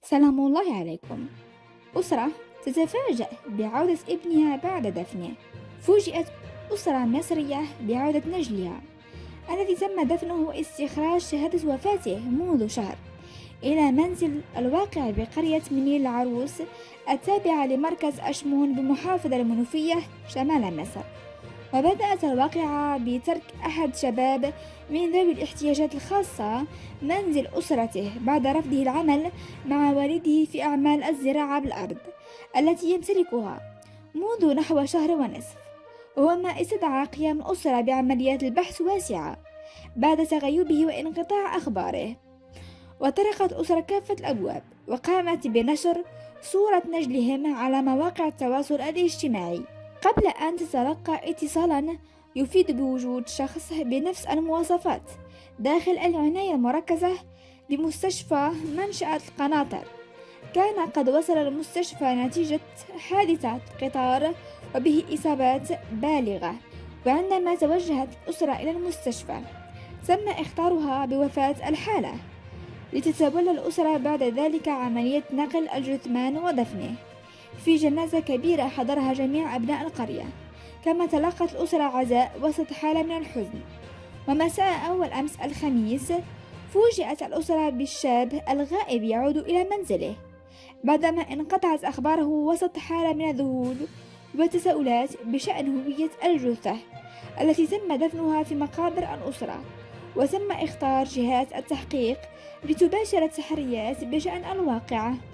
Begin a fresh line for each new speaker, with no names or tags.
سلام الله عليكم. أسرة تتفاجأ بعودة ابنها بعد دفنه. فوجئت أسرة مصرية بعودة نجلها الذي تم دفنه واستخراج شهادة وفاته منذ شهر إلى منزل الواقع بقرية منيل العروس التابعة لمركز أشمون بمحافظة المنوفية شمال مصر. وبدأت الواقعة بترك أحد شباب من ذوي الاحتياجات الخاصة منزل أسرته بعد رفضه العمل مع والده في أعمال الزراعة بالأرض التي يمتلكها منذ نحو شهر ونصف، وهو ما استدعى قيام الأسرة بعمليات البحث واسعة بعد تغيبه وانقطاع أخباره. وطرقت الأسرة كافة الأبواب وقامت بنشر صورة نجلهم على مواقع التواصل الاجتماعي قبل أن تتلقى اتصالا يفيد بوجود شخص بنفس المواصفات داخل العناية المركزة بمستشفى منشأة القناطر. كان قد وصل المستشفى نتيجة حادثة قطار وبه إصابات بالغة، وعندما توجهت الأسرة إلى المستشفى تم إخطارها بوفاة الحالة، لتتولى الأسرة بعد ذلك عملية نقل الجثمان ودفنه في جنازة كبيرة حضرها جميع أبناء القرية. كما تلقت الأسرة عزاء وسط حالة من الحزن. ومساء أول أمس الخميس فوجئت الأسرة بالشاب الغائب يعود إلى منزله بعدما انقطعت أخباره وسط حالة من الذهول والتساؤلات بشأن هوية الجثة التي تم دفنها في مقابر الأسرة. وتم اختار جهات التحقيق لتباشر التحريات بشأن الواقعة.